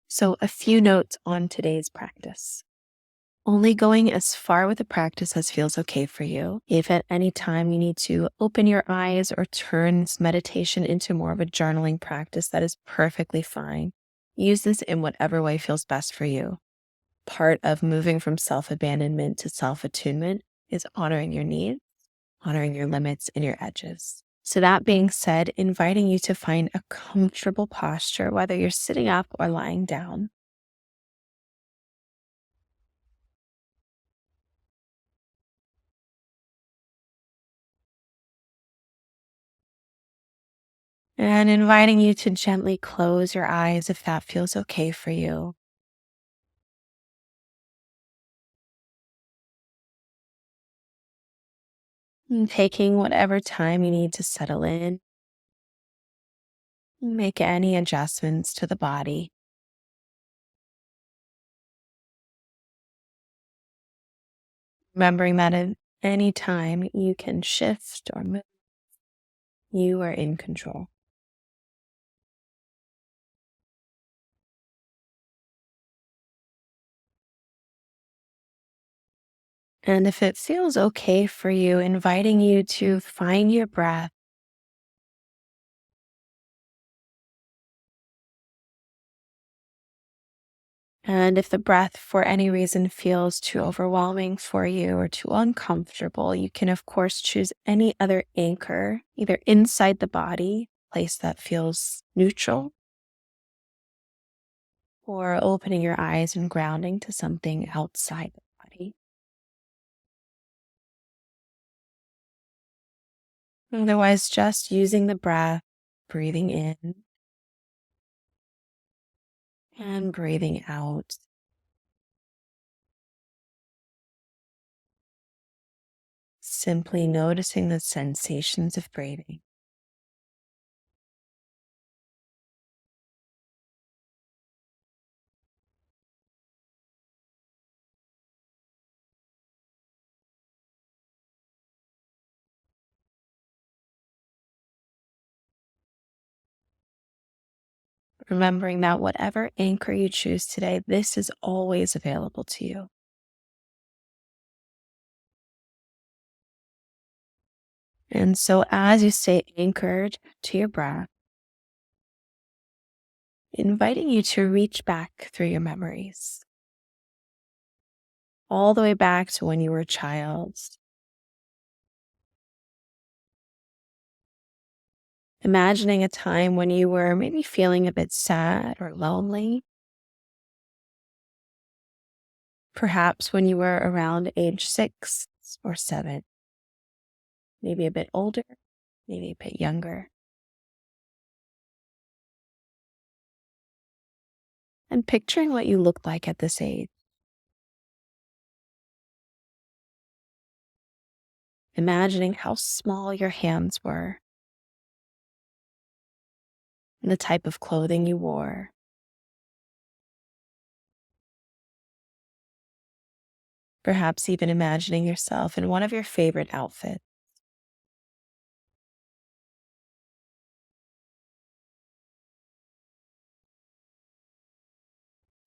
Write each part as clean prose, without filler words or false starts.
So, a few notes on today's practice. Only going as far with the practice as feels okay for you. If at any time you need to open your eyes or turn this meditation into more of a journaling practice, that is perfectly fine. Use this in whatever way feels best for you. Part of moving from self abandonment to self attunement is honoring your needs, honoring your limits and your edges. So, that being said, inviting you to find a comfortable posture, whether you're sitting up or lying down. And inviting you to gently close your eyes if that feels okay for you. And taking whatever time you need to settle in, make any adjustments to the body. Remembering that at any time you can shift or move, you are in control. And if it feels okay for you, inviting you to find your breath. And if the breath for any reason feels too overwhelming for you or too uncomfortable, you can, of course, choose any other anchor, either inside the body, place that feels neutral, or opening your eyes and grounding to something outside the body. Otherwise, just using the breath, breathing in and breathing out. Simply noticing the sensations of breathing. Remembering that whatever anchor you choose today, this is always available to you. And so, as you stay anchored to your breath, inviting you to reach back through your memories, all the way back to when you were a child, imagining a time when you were maybe feeling a bit sad or lonely, perhaps when you were around age 6 or 7, maybe a bit older, maybe a bit younger, and picturing what you looked like at this age. Imagining how small your hands were, and the type of clothing you wore. Perhaps even imagining yourself in one of your favorite outfits.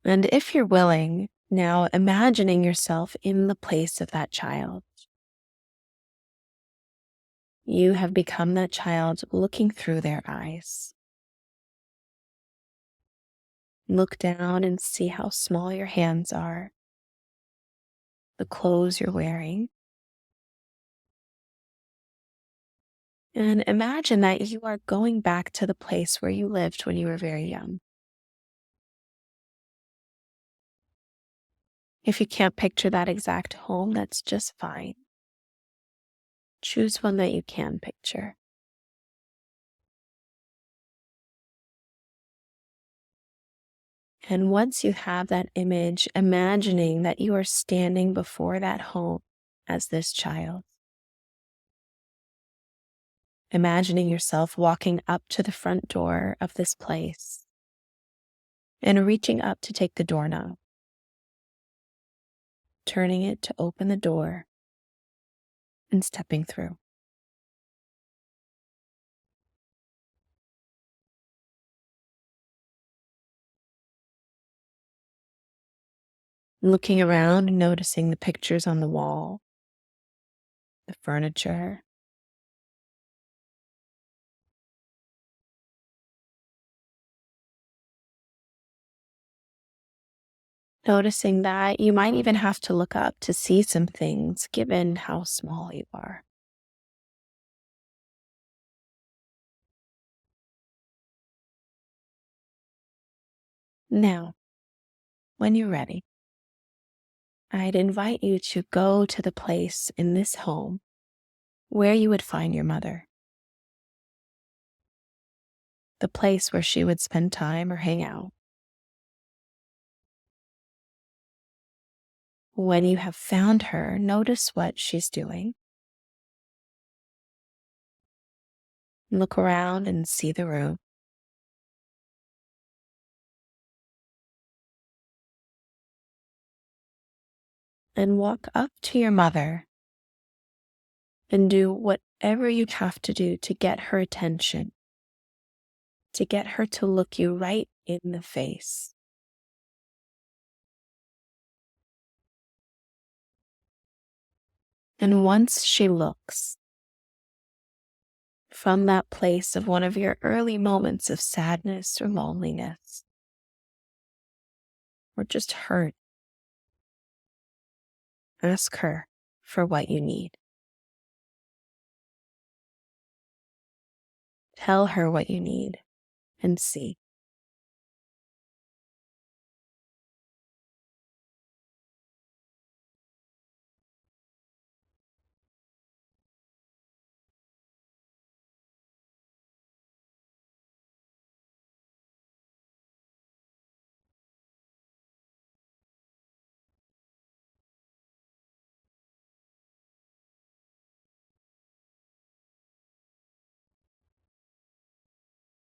And if you're willing, now imagining yourself in the place of that child. You have become that child looking through their eyes. Look down and see how small your hands are, the clothes you're wearing. And imagine that you are going back to the place where you lived when you were very young. If you can't picture that exact home, that's just fine. Choose one that you can picture. And once you have that image, imagining that you are standing before that home as this child, imagining yourself walking up to the front door of this place and reaching up to take the doorknob, turning it to open the door and stepping through. Looking around and noticing the pictures on the wall, the furniture, noticing that you might even have to look up to see some things given how small you are. Now, when you're ready, I'd invite you to go to the place in this home where you would find your mother, the place where she would spend time or hang out. When you have found her, notice what she's doing. Look around and see the room. And walk up to your mother and do whatever you have to do to get her attention, to get her to look you right in the face. And once she looks, from that place of one of your early moments of sadness or loneliness, or just hurt, ask her for what you need. Tell her what you need and see.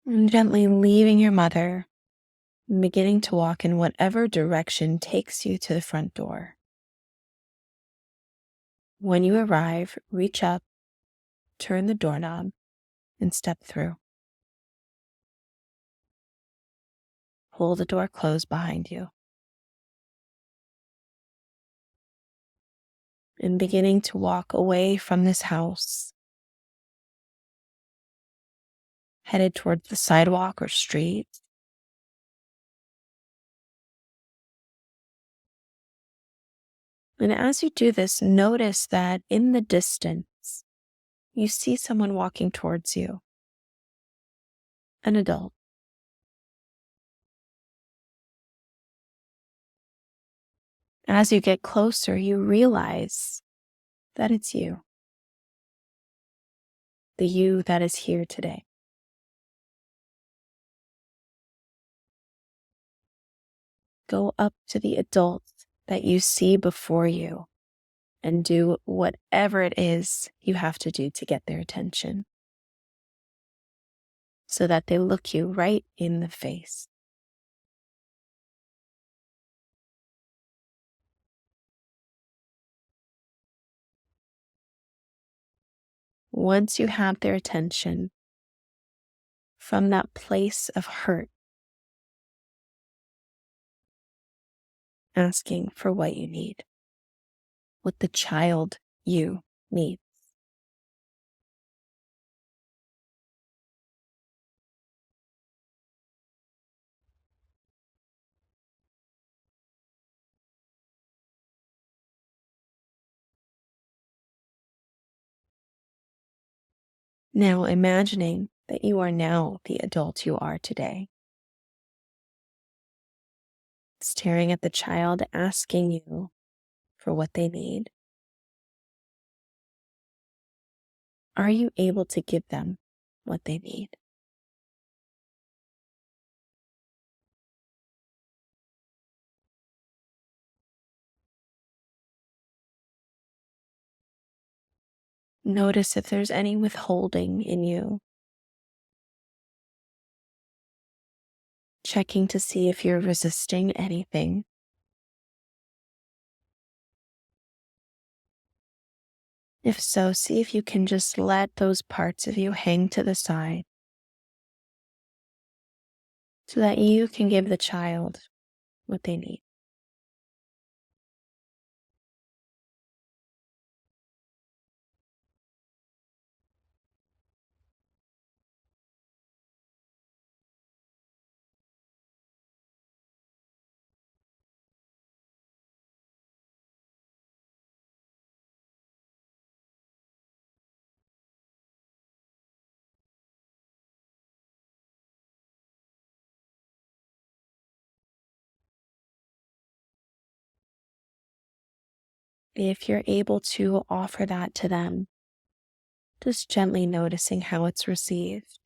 And gently leaving your mother and beginning to walk in whatever direction takes you to the front door. When you arrive, reach up, turn the doorknob, and step through. Pull the door closed behind you. And beginning to walk away from this house, headed towards the sidewalk or street. And as you do this, notice that in the distance, you see someone walking towards you, an adult. As you get closer, you realize that it's you, the you that is here today. Go up to the adult that you see before you and do whatever it is you have to do to get their attention so that they look you right in the face. Once you have their attention, from that place of hurt, asking for what you need, what the child you need. Now imagining that you are now the adult you are today, staring at the child asking you for what they need. Are you able to give them what they need? Notice if there's any withholding in you, checking to see if you're resisting anything. If so, see if you can just let those parts of you hang to the side so that you can give the child what they need. If you're able to offer that to them, just gently noticing how it's received,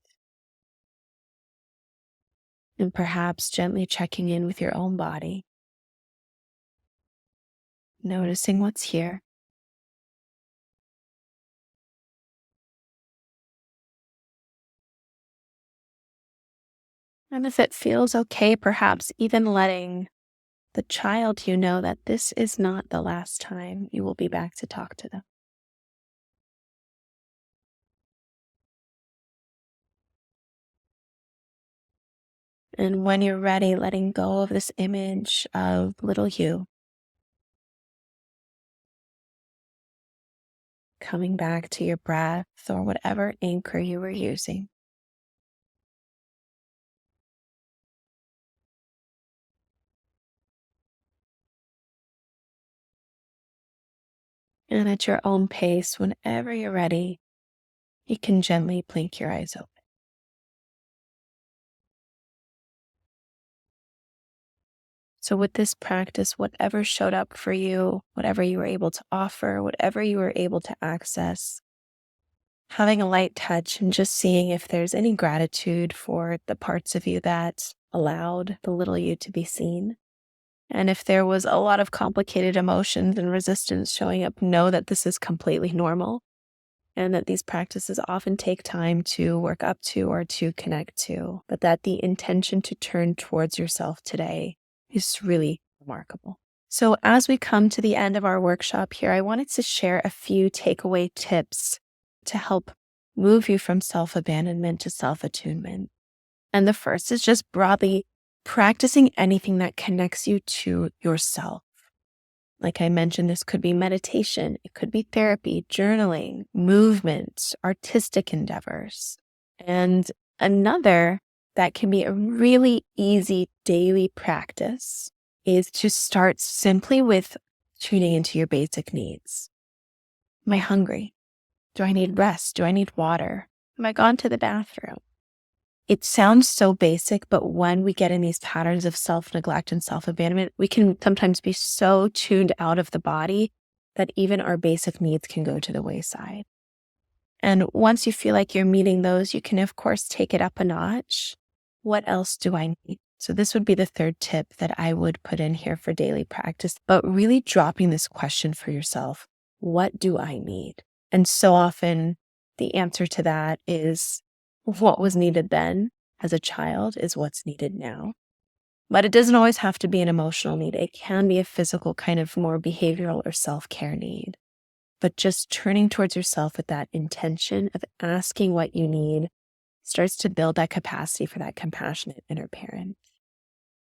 and perhaps gently checking in with your own body, noticing what's here. And if it feels okay, perhaps even letting the child know that this is not the last time you will be back to talk to them. And when you're ready, letting go of this image of little you, coming back to your breath or whatever anchor you were using. And at your own pace, whenever you're ready, you can gently blink your eyes open. So, with this practice, whatever showed up for you, whatever you were able to offer, whatever you were able to access, having a light touch and just seeing if there's any gratitude for the parts of you that allowed the little you to be seen. And if there was a lot of complicated emotions and resistance showing up, know that this is completely normal and that these practices often take time to work up to or to connect to, but that the intention to turn towards yourself today is really remarkable. So, as we come to the end of our workshop here, I wanted to share a few takeaway tips to help move you from self abandonment to self attunement. And the first is just broadly practicing anything that connects you to yourself. Like I mentioned, this could be meditation, it could be therapy, journaling, movement, artistic endeavors. And another that can be a really easy daily practice is to start simply with tuning into your basic needs. Am I hungry? Do I need rest? Do I need water? Am I gone to the bathroom? It sounds so basic, but when we get in these patterns of self-neglect and self-abandonment, we can sometimes be so tuned out of the body that even our basic needs can go to the wayside. And once you feel like you're meeting those, you can, of course, take it up a notch. What else do I need? So this would be the third tip that I would put in here for daily practice, but really dropping this question for yourself. What do I need? And so often the answer to that is what was needed then as a child is what's needed now. But it doesn't always have to be an emotional need. It can be a physical kind of more behavioral or self-care need. But just turning towards yourself with that intention of asking what you need starts to build that capacity for that compassionate inner parent.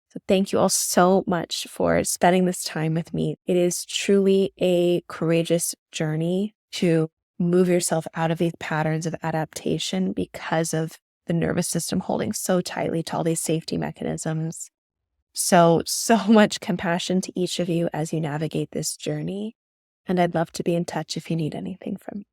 So thank you all so much for spending this time with me. It is truly a courageous journey to move yourself out of these patterns of adaptation because of the nervous system holding so tightly to all these safety mechanisms. So much compassion to each of you as you navigate this journey. And I'd love to be in touch if you need anything from me.